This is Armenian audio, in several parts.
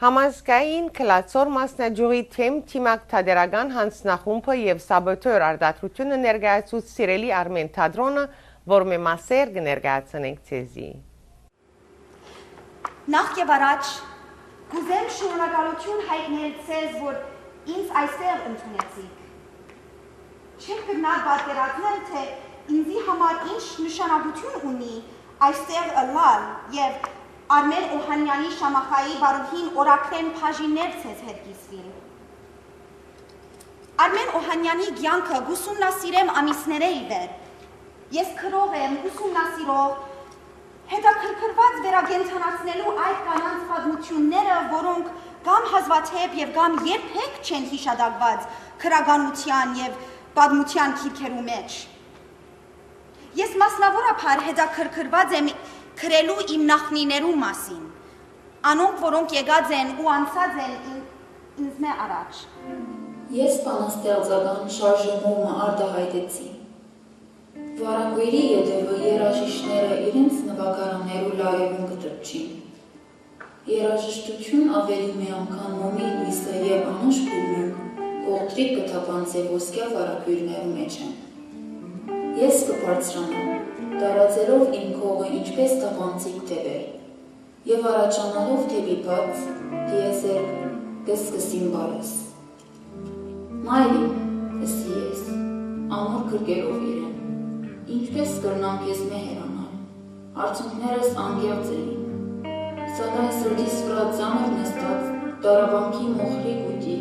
Համազգային քլացոր մասնաճյուղի թիմակ թատերական հանձնախումբը եւ սաբոտոր արդարությունը ներկայացուց սիրելի Արմեն թատրոնը, որ մի մասեր կներկայացնենք ցեզի։ Նախ եւ առաջ կուզեմ շնորհակալություն հայտնել ցեզ, որ ինձ այստեղ ընդունեցիք։ Չեմ գնա պատկերացնել, թե ինձի համար ինչ նշանակություն ունի այստեղ ըլլալ եւ Արմեն Օհանյանի Շամախայի բարուհին օրակրեն բաժիններ ցեզ հետ կիսվին։ Արմեն Օհանյանի կյանքը ուսումնասիրեմ ամիսներ ի վեր։ Ես քրող եմ, ուսումնասիրող, հետաքրքրված վերագենթանացնելու այդ կանանց պատմությունները, որոնք կամ հազվադեպ եւ կամ երբեք չեն հիշադակված քրագանության եւ պատմության քիրքերու մեջ։ Ես մասնավորապես հետաքրքրված եմ քրելու իմ նախնիներու մասին, անոնք, որոնք եկած են ու անցած են ինձ մե առաջ։ Ես բանաստեղծական շարժումումը արտահայտեցի։ Վարագույրի ետևը երաժիշտները իրենց նվագարաններու լարևուն կտրճին։ Երաժշտություն ավելի միանգամ մոմի լույսը և անուշ բուրնում կողտրիկ կթապանցե ոսկյա վարագույրներու մեջ են։ Ես կբարձրանամ, տարածելով իմ քողը ինչպես տապանցիկ թևեր, և առաջանալով թևի բաց, դիեզեր կսկսին բարես։ Մայրի, ըսի ես, ամուր գրկերով իրեն, ինչպես կրնամ կեզ մե հերանալ, արցունքներս անգեղծ էին, սակայն սրտիս վրա ծանր նստած, դարաբանքի մոխրի գույտի,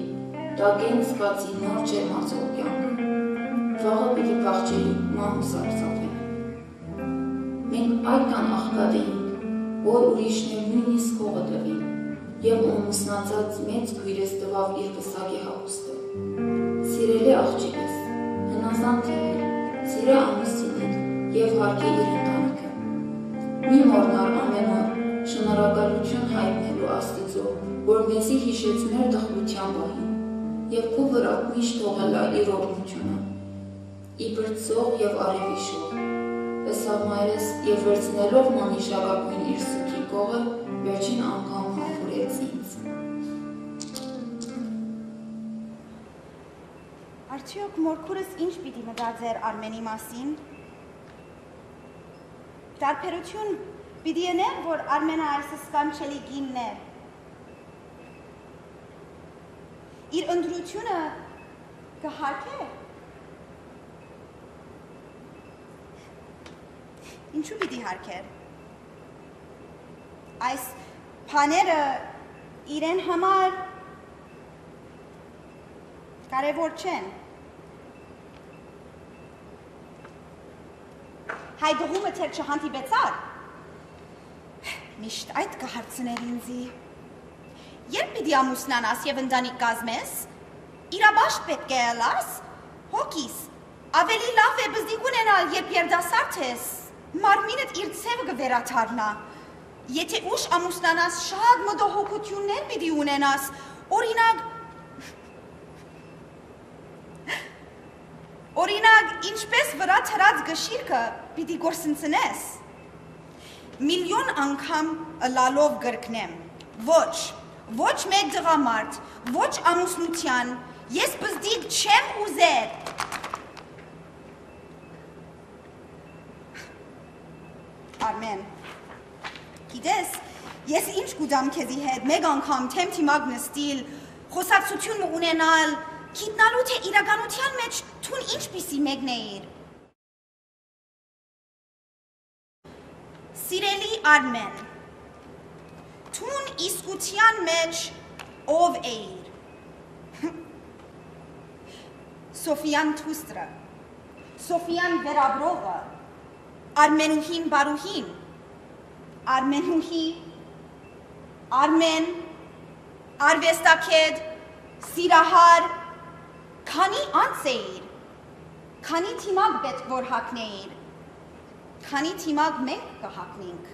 տակեն զգացի նոր ջերմացող կյանք, վաղը պիտի պաղջեի մանուս արծապեն։ Մենք այդքան աղկատ էինք, որ ուրիշներ նույնիսկ հողը տվին, և ամուսնացած մեծ քույրս տվավ իր պսակի հագուստը։ Սիրելի աղջիկս, հնազանդ եղիր, սիրե ամուսինդ և հարգի իր ընտանիքը։ Մի մոռնար ամեն օր շնորհակալություն հայտնելու Աստծո, որ մեզի հիշեց մեր տխրության պահին, և քո վրա միշտ թողելա իր օրհնությունը, իբր ծող և արևի շող, ըսավ մայրս և վերցնելով մանիշակագույն իր սուքի կողը, վերջին անգամ համբուրեց ինձ։ Արդյոք մորքուրս ինչ պիտի մտածեր Արմենի մասին։ Տարբերություն պիտի եներ, որ Արմենը այս սկանչելի գինն է։ Իր ընդրությունը կհարկե։ Ինչու պիտի հարկեր։ Այս բաները իրեն համար կարևոր չեն։ Հայ դղումը թեր չհանդիպեցար։ Միշտ այդ կհարցներ ինձի։ Երբ պիտի ամուսնանաս և ընտանիք կազմես, իրաբաշտ պետք է ելաս, հոգիս, ավելի լավ է բզդիկ ունենալ, երբ երդասարդ ես, մարմինդ իր ցևը կվերաթարնա։ Եթե ուշ ամուսնանաս, շատ մտահոգություններ պիտի ունենաս, օրինակ, ինչպես վրա թրած գշիրքը պիտի գործընծնես։ Միլիոն անգամ ըլալով գրկնեմ, ոչ մեկ դղամարդ, ոչ ամուսնության, ես բզդիկ չեմ ուզեր։ Արմեն, գիտես, ես ինչ կուդամ քեզի հետ, մեկ անգամ թեմթիմակ նստիլ, խոսակցություն ունենալ, գիտնալու թե իրականության մեջ թուն ինչպիսի մեկն էիր։ Սիրելի Արմեն, թուն իսկության մեջ ով էիր։ Սոֆիան թուստրը, Սոֆիան վերաբրողը, Արմենուհին բարուհին, Արմենուհի, Արմեն, արվեստակետ, սիրահար, քանի անց էիր, քանի թիմակ պետք որ հակնեիր, քանի թիմակ մենք կհակնենք։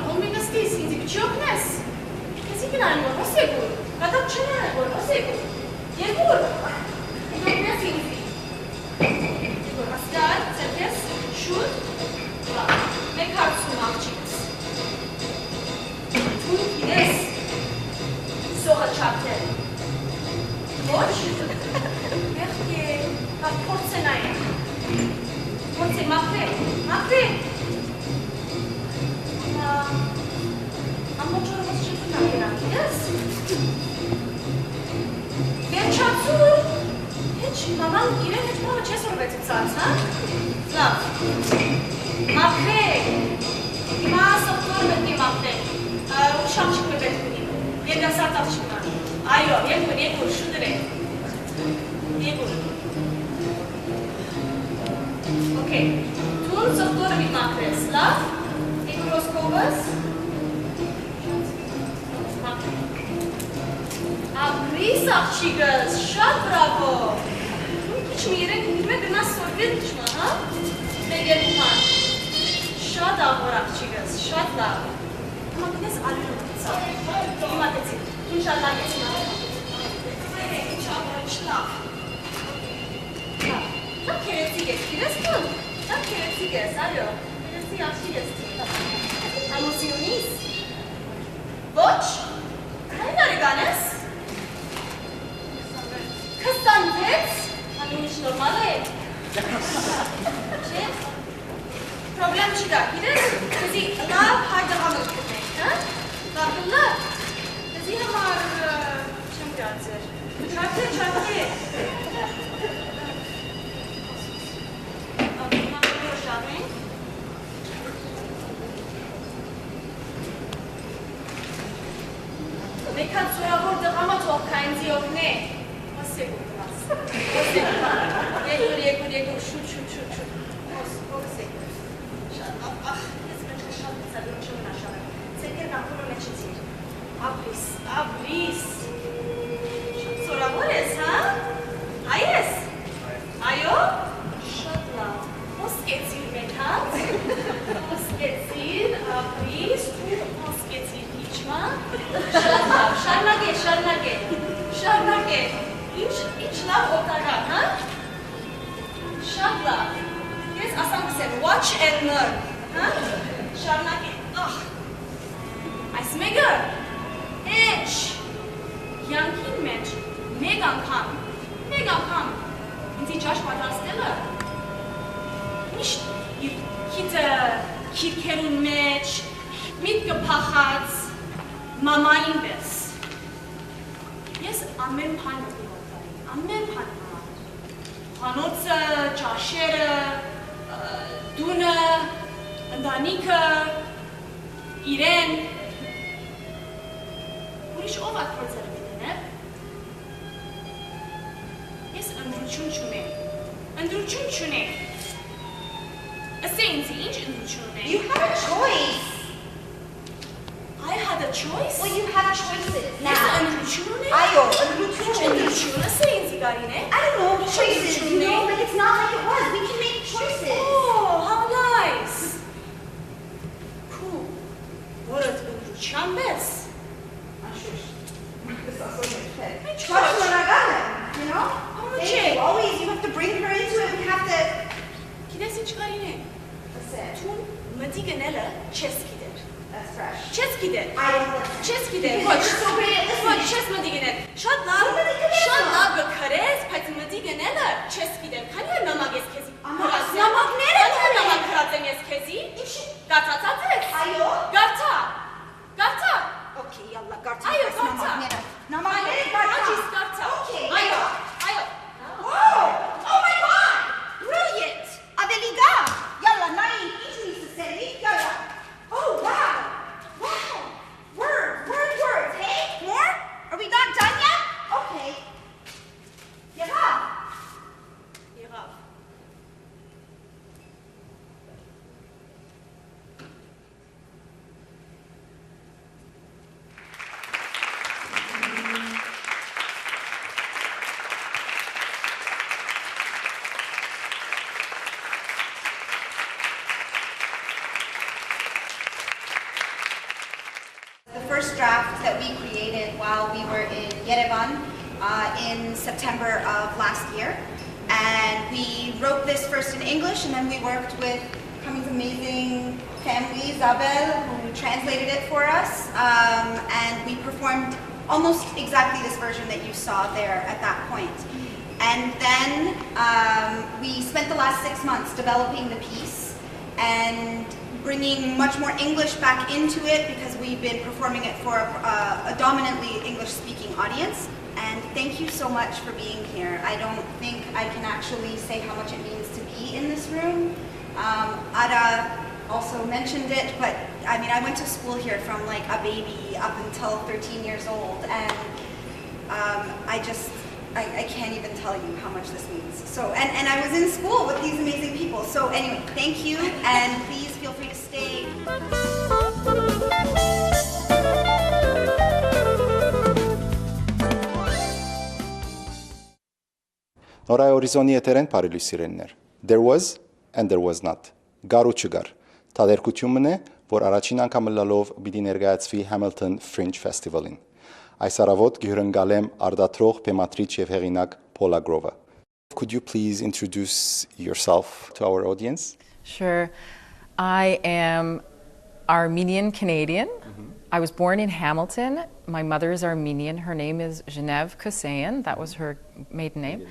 Ոմի նստիս, ինձի պիչի օգնես, ինձի գնային որ հոսեգուր, հատակ չնային որ հոսեգուր, երկուր, ինձ օգնես ինձի, որ հասկար, ծեպես, շուտ, չարդել։ Ոչ։ Եղք է, կավ փորձ է նայեմ։ Փորձ է, մաղվե։ Ամոչ օրվոց չպնա երանք, ես։ Վերջացուր։ Հեչ, մաման իրեն հեչ բավը չես օրվեց ուծած, հա? Լավ։ Մաղվե։ Հիմա սովտոր մտնի մաղվե։ Ուշամ չկմը պետք ունի։ Երգասարտավ չկման։ Այո, եգուր, շուտր է։ Եգուր։ Okay, tun սովտորը մի մաղվես, լավ։ Միկրոսկոպս։ Ապրիս աղջիկս, շատ բրավո։ Ինչ մի երենք ուրմե գնաս սորվել իչմա, հա? Մեկ երկուման։ Շատ աղոր աղջիկս, շատ լավ։ Հիմա գնես ալյուրը գծա։ Հիմա դեցի, ինչ ալան ես նա։ Ինչ աղորը չլավ։ Դա կերեցիկ ես, գիրես կան։ Դա կերեցիկ ես, ալյո։ Կերեցի աղջիկ ես թի։ Ամուսիունիս։ Ոչ։ Քային արեգան ես։ 26, անունիչ նորմալ է։ Չէ։ Պրոբլեմ չի դա, գիրես, կզի լավ հայ դղամը կտնենք, հա? Լավ լավ, կզի համար չեմ գրացեր, չարդե, մամարը շարվենք, մեկան ծորավոր դղամը թող կայնձի ողն է, Սեգուր գնաս, եգուր, շուտ, հոս սեգուր, շատ, ես մենջը շատ ծալում չեմ նաշարը, ծեկեր նամուրը մեջեցիր, ապրիս, շատ ծորավոր ես, հա, այ ես, այո, շատ լավ, հոս կեցիր մեջ, հա, հոս կեցիր, ապրիս, հոս կեցիր իչմա, շատ լավ, շարնակ է, Ինչ լավ օգտակար, հա? Շատ լավ։ Ես ասամ կսեմ, watch and learn, հա? Շարնակ է, այս մեկը, էչ, յանքին մեջ, մեկ անգամ, ինձի ճաշ պատրաստելը, միշտ իր քիթը քիրքերուն մեջ, միտքը փախած, մամային պես։ Ես ամեն բան ամեն բան Հանոցը, ճաշերը, դունը, ընտանիքը, իրեն ուրիշ ով այդ փորձերը գիտեն, ես ընդրություն չունեմ, Ասե ինձ ինչ ընդրություն ունեմ։ You have a choice. I had a choice? Well, you have choices now. Ես ընդրություն ունեմ։ Այո, ընդրություն Ընդրություն, ասե ինձ գարին է։ I don't know, choices, you know, but it's not like it was. We can make choices. Oh, how nice. Cool. Որդ ընդրության պես։ Անշուշտ։ This also makes sense. Ինչ But ոչ։ շնորհակալ եմ, you know? Չէ։ Always, you have to bring her into it. We have to... Գիտես ինչ գարին է։ Ասե, Թուն մտի գնելը չես գիտեր։ that's fresh. Չես գիտեր։ I don't know. Չես գիտեր։ Because you're so great at Ոչ, listening. չես մտի գնել։ Շատ Շատ լավ գքրես, բայց մտի գնելը չես գիտեր։ Քանի նամակ ես քեզի։ Նամակները Քանի նամակ հրացեմ ես քեզի։ Ինչ։ Գարթացած ես։ Այո։ Գարթա։ Okay, yalla, garta. Այո, գարթա։ Նամակները garta. Աջիս գարթա։ Okay. Այո։ Oh my God! Brilliant! Ավելի գա։ Yalla, նայ, ինչ ունի սսելի, yalla. Oh, wow! Wow! Words, hey? More? Are we not done yet? Okay. Եղավ. Եղավ։ The first draft that we created while we were in Yerevan in September of last year. And we wrote this first in English, and then we worked with Kami's amazing family, Zabel, who translated it for us. And we performed almost exactly this version that you saw there at that point. And then we spent the last 6 months developing the piece and bringing much more English back into it because we've been performing it for a dominantly English-speaking audience. And thank you so much for being here. I don't think I can actually say how much it means to be in this room. Ada also mentioned it, but I mean, I went to school here from like a baby up until 13 years old, and I can't even tell you how much this means. So, and I was in school with these amazing people. So anyway, thank you, and please feel free to stay. Նոր Հայ Հորիզոնի եթերեն բարի սիրելիներ։ There was and there was not. Գար ու չգար։ Թադերկությունն է, որ առաջին անգամ լալով պիտի ներկայացվի Hamilton Fringe Festival-ին։ Այս առավոտ գյուրընկալ եմ արդատրող բեմադրիչ եւ հեղինակ Paula Grover. Could you please introduce yourself to our audience? Sure. I am Armenian Canadian. I was born in Hamilton. My mother is Armenian. Her name is Genevieve Kosayan. That was her maiden name.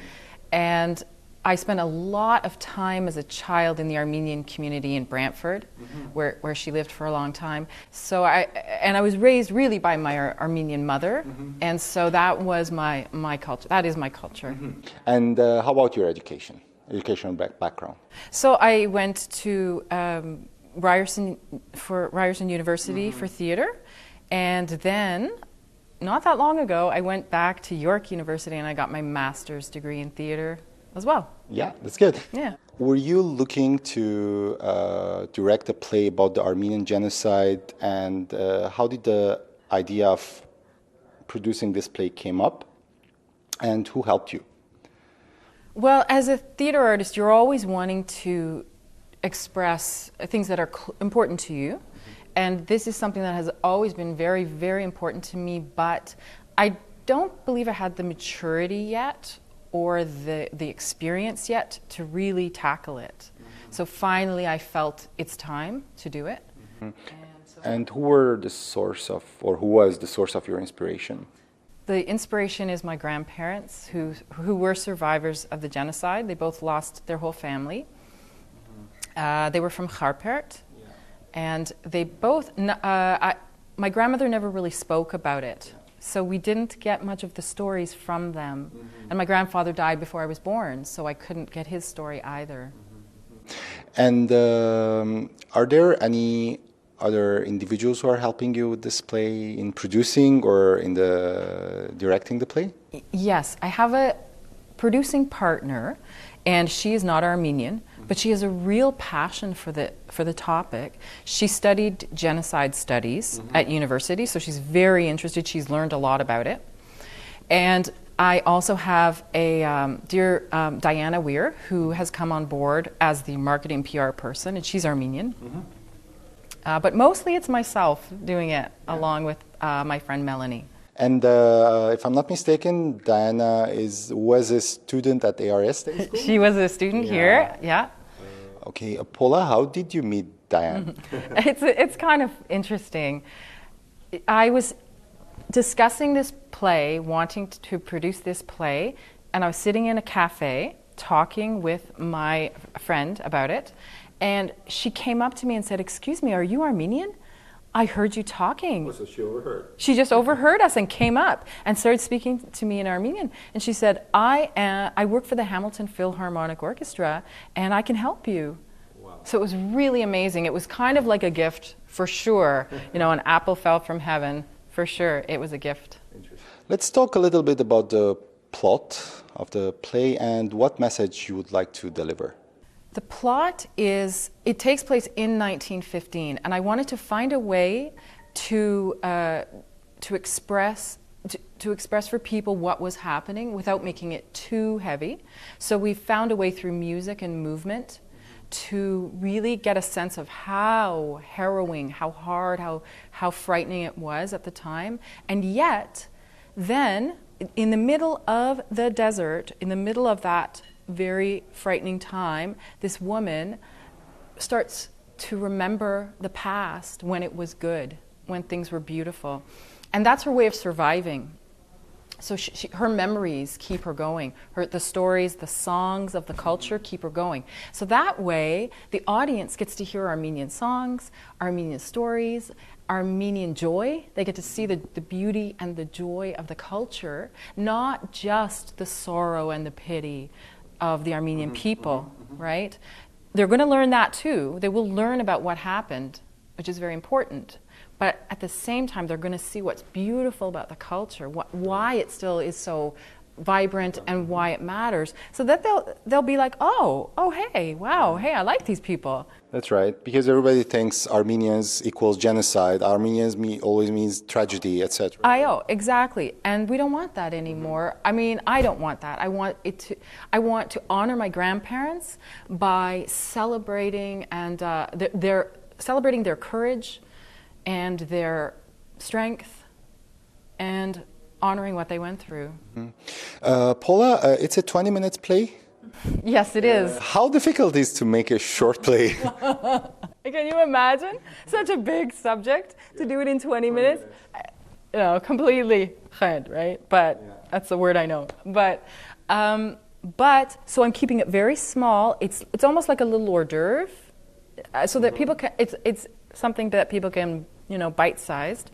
And I spent a lot of time as a child in the Armenian community in Brantford, where she lived for a long time. So I was raised really by my Armenian mother, and so that was my culture. That is my culture. And how about your educational background? So I went to Ryerson University for theater, and then not that long ago I went back to York University and I got my master's degree in theater as well. Yeah, that's good. Yeah. Were you looking to direct a play about the Armenian genocide, and how did the idea of producing this play came up, and who helped you? Well, as a theater artist, you're always wanting to express things that are important to you, and this is something that has always been very, very important to me, but I don't believe I had the maturity yet or the experience yet to really tackle it. So finally I felt it's time to do it. And who were the source of, or who was the source of your inspiration? The inspiration is my grandparents who were survivors of the genocide. They both lost their whole family. They were from Kharpert, and they both, my grandmother never really spoke about it. So we didn't get much of the stories from them. And my grandfather died before I was born, so I couldn't get his story either. And are there any other individuals who are helping you with this play in producing or in the directing the play? Yes, I have a producing partner, and she is not Armenian, but she has a real passion for the topic. She studied genocide studies at university, so she's very interested. She's learned a lot about it. And I also have a dear Diana Weir, who has come on board as the marketing PR person, and she's Armenian. But mostly it's myself doing it, along with my friend Melanie. And if I'm not mistaken, Diana was a student at ARS State School? She was a student here, yeah. Okay, Paula, how did you meet Diana? It's kind of interesting. I was discussing this play, wanting to produce this play, and I was sitting in a cafe talking with my friend about it, and she came up to me and said, "Excuse me, are you Armenian? I heard you talking." Oh, so she overheard. She just overheard us and came up and started speaking to me in Armenian. And she said, I work for the Hamilton Philharmonic Orchestra, and I can help you. Wow. So it was really amazing. It was kind of like a gift, for sure. You know, an apple fell from heaven, for sure. It was a gift. Let's talk a little bit about the plot of the play and what message you would like to deliver. The plot is, it takes place in 1915, and I wanted to find a way to express for people what was happening without making it too heavy. So we found a way through music and movement to really get a sense of how harrowing, how hard, how frightening it was at the time. And yet, then, in the middle of the desert, in the middle of that very frightening time, this woman starts to remember the past when it was good, when things were beautiful. And that's her way of surviving. So her memories keep her going. The stories, the songs of the culture keep her going. So that way, the audience gets to hear Armenian songs, Armenian stories, Armenian joy. They get to see the beauty and the joy of the culture, not just the sorrow and the pity of the Armenian people, right? They're going to learn that too. They will learn about what happened, which is very important. But at the same time, they're going to see what's beautiful about the culture, why it still is so vibrant and why it matters, so that they'll be like, oh, hey, wow, hey, I like these people. That's right, because everybody thinks Armenians equals genocide. Armenians always means tragedy, etc. Exactly, and we don't want that anymore. I mean, I don't want that. I want to honor my grandparents by celebrating and celebrating their courage and their strength and honoring what they went through. Paula, it's a 20-minute play? Yes, it is. How difficult is to make a short play? Can you imagine? Such a big subject to do it in 20 minutes? You know, completely ched, right? But that's the word I know. But so I'm keeping it very small. It's almost like a little hors d'oeuvre, so that people can, it's something that people can, bite-sized.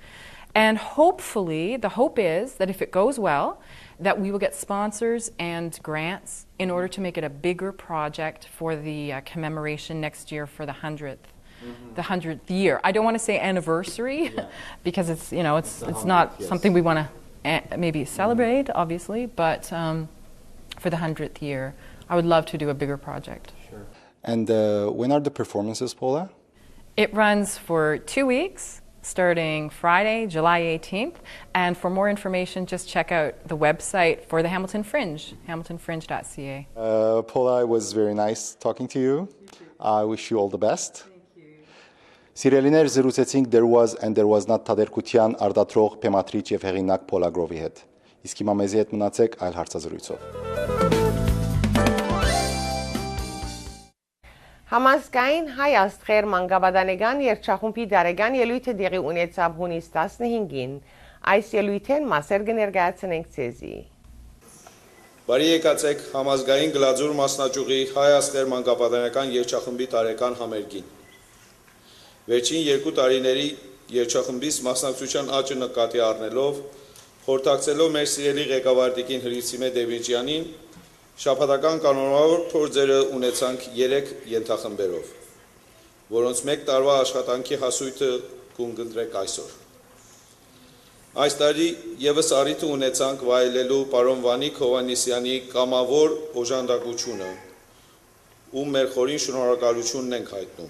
And hopefully, the hope is that if it goes well, that we will get sponsors and grants in order to make it a bigger project for the commemoration next year for the 100th year. I don't want to say anniversary because it's not something we want to maybe celebrate, obviously, but for the 100th year, I would love to do a bigger project. Sure. And when are the performances, Paula? It runs for 2 weeks. Starting Friday, July 18th. And for more information, just check out the website for the Hamilton Fringe, hamiltonfringe.ca. Paula, it was very nice talking to you. I wish you all the best. Սիրելիներ, զրուցեցինք There Was and There Was Not թատերկության արտադրող, պեմատրիչ եւ հեղինակ Paula Grove-ի հետ։ Իսկ հիմա մեզի հետ մնացեք այլ հարցազրույցով։ Համազգային հայ աստղեր մանկաբադանեկան երգչախումբի դարեգան ելույթը դեղի ունեցավ հունիս 15-ին։ Այս ելույթեն մասեր կներկայացնենք ցեզի։ Բարի եկացեք համազգային գլաձուր մասնաճյուղի հայ աստղեր մանկաբադանեկան երգչախմբի տարեկան համերգին։ Վերջին 2 տարիների երգչախմբիս մասնակցության աճը նկատի առնելով, խորհրդակցելով մեր սիրելի ղեկավար Տիկին Հրիցիմե Դևիջյանին, շաբաթական կանոնավոր փորձերը ունեցանք 3 ենթախմբերով, որոնց 1 տարվա աշխատանքի հասույթը կընտրենք այսօր։ Այս տարի եւս առիթ ունեցանք վայելելու պարոն Վանիկ Հովանեսյանի կամավոր օժանդակությունը, ում մեր խորին շնորհակալությունն ենք հայտնում։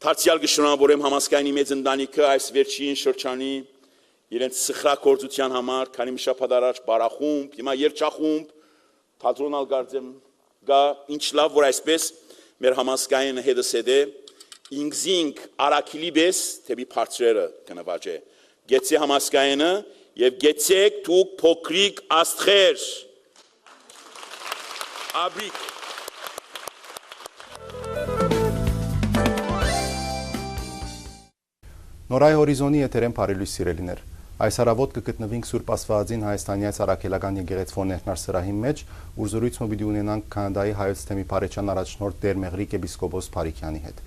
Դարձյալ կշնորհավորեմ համասկայնի մեծ ընտանիքը այս վերջին շրջանի իրենց սխրագործության համար, քանի մի շաբաթ առաջ բարախումբ, հիմա երգչախումբ, թատրոնալ գարձեմ գա, ինչ լավ, որ այսպես մեր համասկայինը հետսեդե, ինքզինք արաքիլի բես, թեպի բարձրերը կնվաճե, գեցե համասկայինը և գեցեք դուք փոքրիկ աստղեր, աբրիկ, Նոր Հայ Հորիզոնի եթերեն բարելույս սիրելիներ։ Այս առավոտ կգտնվենք Սուրբ Աստվածածին Հայաստանյաց Արաքելական եկեղեցվո ներկայացրահի մեջ, ուր զրույցը պիտի ունենանք Կանադայի հայոց թեմի Փարեջան առաջնորդ Տեր Մեղրիկ եպիսկոպոս Փարիքյանի հետ։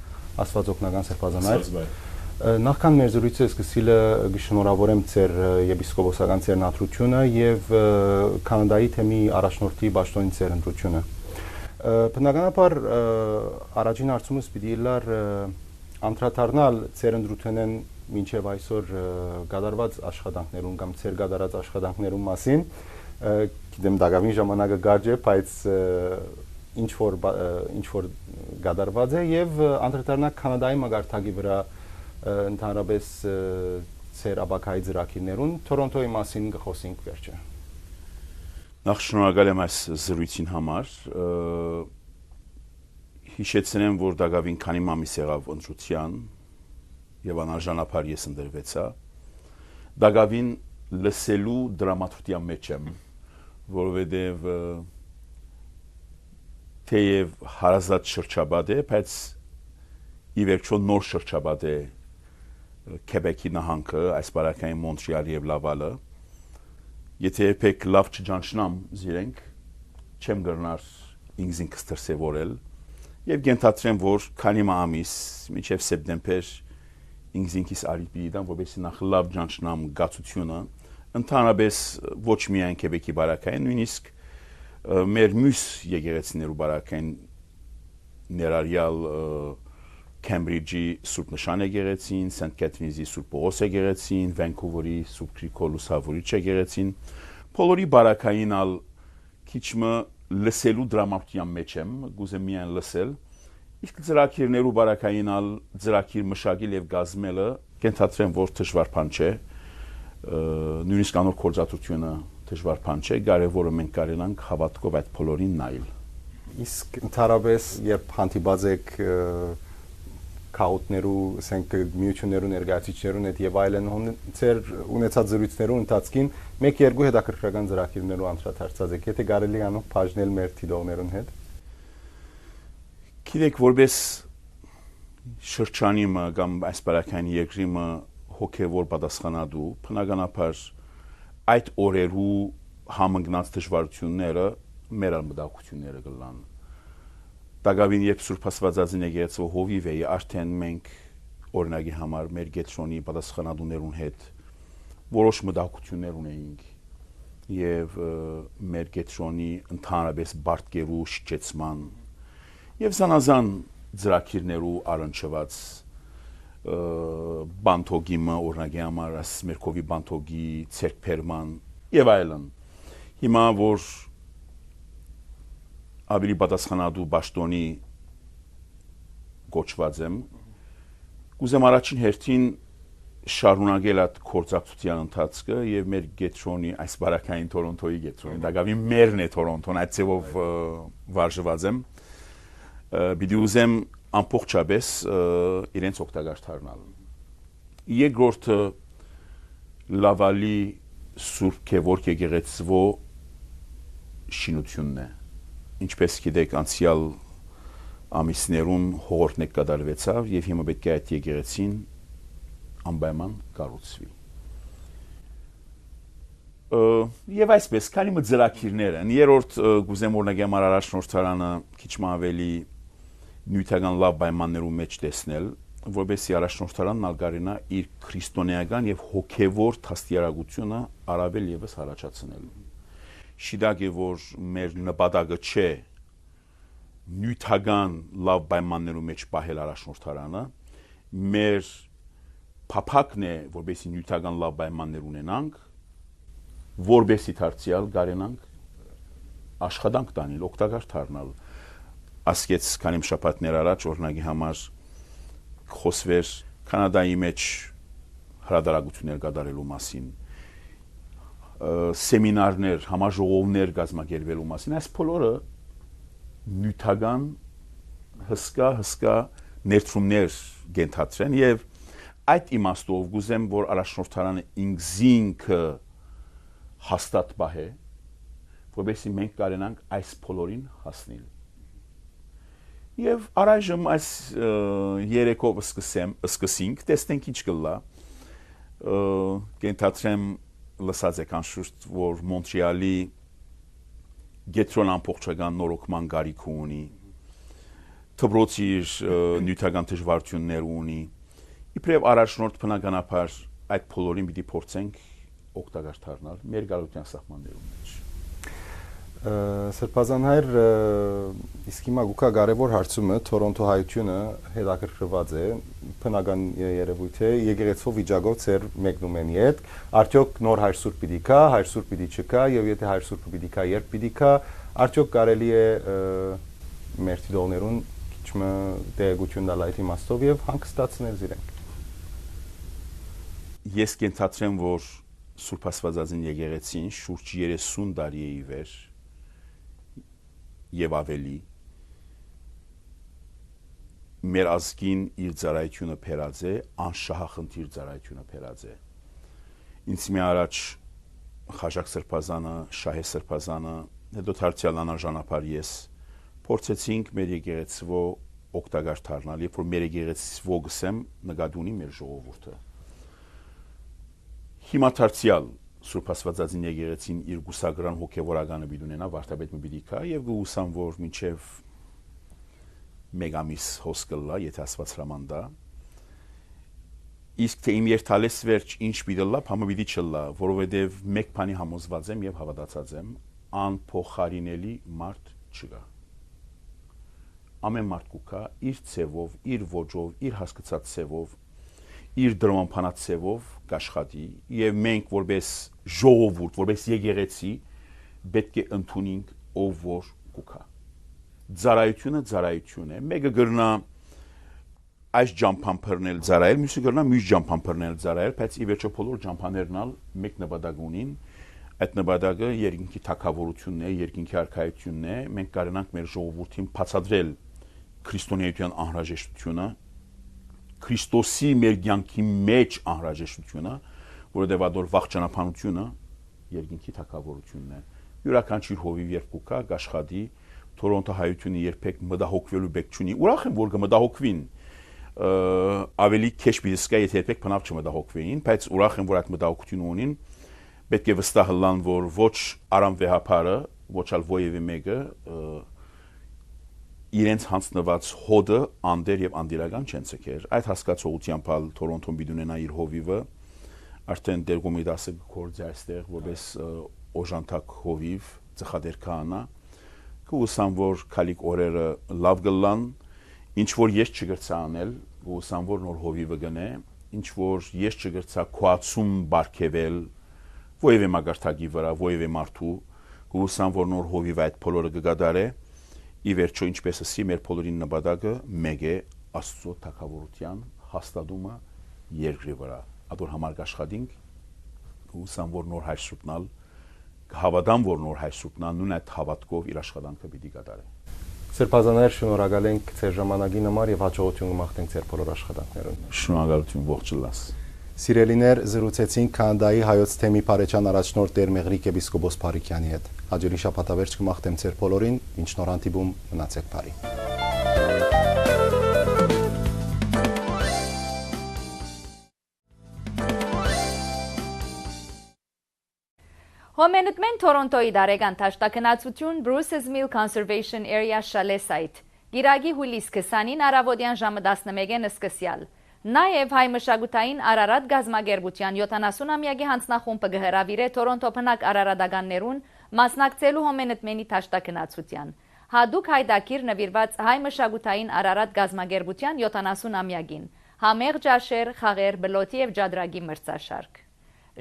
Աստված օգնական սրբազանայր։ Նախքան մեր զրույցը սկսելը կշնորհավորեմ ձեր եպիսկոպոսական ծերնադրությունը եւ Կանադայի թեմի առաջնորդի պաշտոնի ծերընտրությունը։ Բնականաբար առաջին հարցումս պիտի լար անդրադառնալ ծերընտրութենեն մինչև այսօր գդարված աշխատանքներուն կամ ծեր գդարած աշխատանքներուն մասին գիտեմ դակավին ժամանակը կարճ է, բայց ինչ որ գդարված է եւ անդրադառնալ Կանադայի մագարտակի վրա ընդհանրապես ծեր աբակայի ծրագիրներուն Թորոնտոյի մասին կխոսենք վերջը։ Նախ շնորհակալ եմ այս զրույցին համար։ Հիշեցնեմ, որ դակավին քանի ամիս եղավ ընտրության եւ անարժանապար ես ընդրվեցա։ Դակավին լսելու դրամատուրգիա մեջ եմ, որովհետեւ թեև հարազատ շրջապատ է, բայց ի վերջո նոր շրջապատ է Քեբեկի նահանգը, այս բարակային Մոնտրեալը եւ Լավալը։ Եթե երբեք լավ չճանչնամ զիրենք, չեմ գրնար ինքզինքս դրսևորել եւ գենթացրեմ, որ քանի ամիս մինչեւ սեպտեմբեր ինքզինքիս արիպի դամ, որովհետեւ նախ լավ ճանչնամ գացությունը, ընդհանրապես ոչ միայն Քեբեկի բարակային, նույնիսկ մեր մյուս եկեղեցիներու բարակային ներառյալ Քեմբրիջի Սուրբ Նշան եկեղեցին, Սենթ Կեթրինզի Սուրբ Պողոս եկեղեցին, Վանկուվերի Սուրբ Գրիգոր Լուսավորիչ եկեղեցին, բոլորի բարակային ալ քիչմը լսելու դրամատուրգիա մեջ եմ, գուզեմ միայն լսել, իսկ ծրագիրներու բարակային ալ ծրագիր մշակել եւ գազմելը կենթացրեմ, որ դժվար բան չէ, նույնիսկ անոր կորզատությունը դժվար բան չէ, կարևորը մենք կարենանք հավատքով այդ բոլորին նայել։ Իսկ ընդհանրապես երբ հանդիպած եք քաուտներու, ասենք միություններու ներկայացիչներուն հետ եւ այլն ծեր ունեցած զրույցներու ընթացքին մեկ-երկու հետաքրքրական ծրագիրներու անդրադարձած եք, եթե կարելի անով բաժնել մեր դիտողներուն հետ։ Գիտեք, որպես շրջանիմը կամ այս բարակային երկրիմը հոգեվոր պատասխանատու, բնականաբար այդ օրերու համընկնած դժվարությունները մեր մտահոգությունները կլան։ Դակավին երբ Սուրբ Աստվածածին եկեղեցու հովիվ էի, արդեն մենք օրինակի համար մեր գետրոնի պատասխանատուներուն հետ որոշ մտահոգություններ ունեինք եւ մեր գետրոնի ընդհանրապես բարտկերու շճեցման եւ զանազան ծրագիրներու առնչված բանթոգիմը օրինակի համար ասմերկովի բանթոգի ցերկփերման եւ այլն։ Հիմա որ ավելի պատասխանատու պաշտոնի գոչված եմ, կուզեմ առաջին հերթին շարունակել այդ կորցակցության ընթացքը եւ մեր գետրոնի այս բարակային Թորոնտոյի գետրոնի, դակավին մերն է Թորոնտոն, այդ ձևով վարժված եմ, պիտի ուզեմ ամբողջապես իրենց օգտակար դառնալ։ Երկրորդը Լավալի Սուրբ Գևորգ եկեղեցվո շինությունն է։ Ինչպես գիտեք, անցյալ ամիսներուն հողորտներ կատարվեցավ եւ հիմա պետք է այդ եկեղեցին անպայման կառուցվի։ Եվ այսպես, քանի ծրագիրներ են, երրորդ գուզեմ օրինակի համար առաջնորդարանը քիչ ավելի նյութական լավ պայմաններում մեջ տեսնել, որովհետեւ առաջնորդարանն ալգարինա իր քրիստոնեական եւ հոգեվոր թաստիարակությունը առավել եւս առաջացնել։ Շիդակ է, որ մեր նպատակը չէ նյութական լավ պայմաններում մեջ պահել առաջնորդարանը, մեր փափակն է, որովհետեւ նյութական լավ պայմաններ ունենանք, որովհետեւ դարձյալ կարենանք աշխատանք տանել, օգտակար դառնալ։ Ասկեց քանի շաբաթներ առաջ օրինակի համար խոսվեր Կանադայի մեջ հրադարագություններ կատարելու մասին, սեմինարներ, համաժողովներ կազմակերպելու մասին, այս բոլորը նյութական հսկա ներդրումներ կենթադրեն եւ այդ իմաստով գուզեմ, որ առաջնորդարանը ինքզինքը հաստատ բահե, որովհետեւ մենք կարենանք այս բոլորին հասնել։ Եվ առայժմ այս երեկով սկսենք, տեսնենք ինչ կլա, կենթադրեմ լսած եք անշուշտ, որ Մոնտրեալի գետրոն ամբողջական նորոգման գարիք ունի, թբրոցի նյութական դժվարություններ ունի, իբրև առաջնորդ բնականաբար այդ բոլորին պիտի փորձենք օգտակար դառնալ մեր գարության սահմաններում մեջ։ Սրբազան հայր, իսկ հիմա գուկա կարևոր հարցումը Թորոնտո հայությունը հետաքրքրված է, բնական երևույթ է, եկեղեցու վիճակով ծեր մեկնում են իդ, արդյոք նոր հայր սուրբ պիտի կա, հայր սուրբ պիտի չկա, եւ եթե հայր սուրբը պիտի կա, երբ պիտի կա, արդյոք կարելի է մեր դիտողներուն քիչ տեղեկություն տալ այդ իմաստով եւ հանգստացնել իրենք։ Ես կենթադրեմ, որ Սուրբ Աստվածածին եկեղեցին շուրջ 30 տարի է ի վեր եւ ավելի մեր ազգին իր ծառայությունը փերած է, անշահախնդիր ծառայությունը փերած է։ Ինձ մի առաջ Խաչակ Սրբազանը, Շահե Սրբազանը, հետո դարձյալ անաժանապար ես փորձեցինք մեր եկեղեցվո օգտակար դառնալ, երբ որ մեր եկեղեցվո գսեմ նկատի ունի մեր ժողովուրդը։ Հիմա դարձյալ Սուրբ Աստվածածին եկեղեցին իր գուսագրան հոգևորականը պիտի ունենա, վարդապետ մի պիտի կա եւ գուսամ, որ մինչեւ մեկ ամիս հոսկլա, եթե Աստված հրամանդա, իսկ թե իմ երթալես վերջ ինչ պիտի լա, համը պիտի չլա, որովհետեւ մեկ բանի համոզված եմ եւ հավատացած եմ, անփոխարինելի մարդ չկա։ Ամեն մարդ կուքա իր ցևով, իր ոճով, իր հասկացած ցևով, իր դրամանփանած ցևով կաշխատի եւ մենք որպես ժողովուրդ, որպես եկեղեցի պետք է ընդունենք ով որ կուքա։ Ծառայությունը է, մեկը գրնա այս ջամփան բռնել ծառայել, մյուսը գրնա մյուս ջամփան բռնել ծառայել, բայց ի վերջո բոլոր ջամփաներն ալ մեկ նպատակ ունին, այդ նպատակը երկինքի թակավորությունն է, երկինքի արքայությունն է, մենք կարենանք մեր ժողովրդին բացատրել քրիստոնեության անհրաժեշտությունը, Քրիստոսի մեր կյանքի մեջ անհրաժեշտությունը, որովհետև ադոր վաղ ճանապարհությունը երկինքի թակավորությունն է։ Յուրաքանչյուր հովիվ երբ կուքա աշխատի, Թորոնտո հայությունը երբեք մտահոգվելու բեք չունի։ Ուրախ եմ, որ կմտահոգվին, ավելի քեշ բիզնեսկա եթե երբեք բնավ չմտահոգվեին, բայց ուրախ եմ, որ այդ մտահոգությունը ունին, պետք է վստահ լան, որ ոչ Արամ վեհապարը, ոչ ալ ովևէ մեկը իրենց հանձնված հոդը անդեր եւ անդիրական չեն ցկեր։ Այդ հասկացողությամբ ալ Թորոնտոն պիտի ունենա իր հովիվը, արդեն դերգոմիդասը գործի այստեղ որպես օժանդակ հովիվ ծխադեր քահանա, կուսամ որ քալիկ օրերը լավ գլան, ինչ որ ես չգրցա անել, կուսամ որ նոր հովիվը գնե, ինչ որ ես չգրցա քոացում բարգեվել, ովևէ մագարտակի վրա, ովևէ մարդու, կուսամ որ նոր հովիվը այդ բոլորը կգադարե, ի վերջո ինչպես ասի մեր բոլորին նպատակը մեկ է Աստծո թագավորության հաստատումը երկրի վրա։ Ադոր համար կաշխատենք, կուսամ որ նոր հայր սուրբնալ, կհավատամ որ նոր հայր սուրբնալ, նույն այդ հավատքով իր աշխատանքը պիտի կատարի։ Սրբազաներ շնորհակալ ենք ձեր ժամանակին համար եւ հաջողություն կմաղթենք ձեր բոլոր աշխատանքներուն։ Շնորհակալություն ողջ լաս։ Սիրելիներ, զրուցեցինք Կանադայի հայոց թեմի Փարեչան առաջնորդ Տեր Մեղրիկ եպիսկոպոս Փարիկյանի հետ։ Հաջորի շաբաթավերջ կմաղթեմ ձեր բոլորին, ինչ նոր հանդիպում մնացեք բարի։ Հոմենուտմեն Թորոնտոյի դարեգան թաշտակնացություն Bruce's Mill Conservation Area շալեսայթ։ Գիրագի հուլիս 20-ին առավոտյան ժամը 11-ն սկսյալ։ Նաև հայ մշակութային Արարատ գազագերբության 70-ամյակի հանձնախումբը գհրավիրե Թորոնտո բնակ արարատականներուն մասնակցելու հոմենուտմենի թաշտակնացության։ Հadouk հայդակիր նվիրված հայ մշակութային Արարատ գազագերբության 70-ամյակին։ Համեղ ջաշեր, խաղեր, բլոթի եւ ջադրագի մրցաշարք։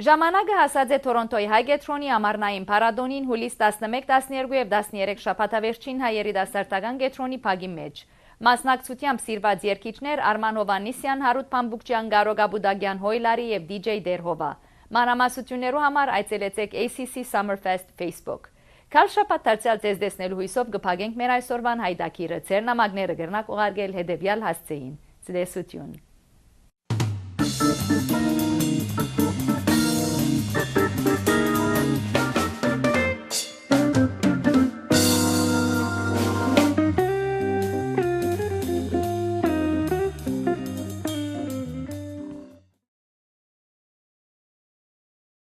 Ժամանակը հասած է Թորոնտոյի հայ գետրոնի ամառնային փառատոնին հուլիս 11, 12 եւ 13 շաբաթավերջին հայերի դասարտական գետրոնի փագի մեջ։ Մասնակցությամբ սիրված երգիչներ Արման Հովանիսյան, Հարութ Փամբուկչյան, Գարո Գաբուդագյան, Հոյլարի եւ DJ Դերհովա։ Մանրամասնություններու համար այցելեցեք ACC Summerfest Facebook։ Քալ շաբաթ դարձյալ ձեզ տեսնելու հույսով կփակենք մեր այսօրվան հայդակիրը։ Ձեր նամակները կգրնակ ուղարկել հետեւյալ հասցեին։ Ցտեսություն։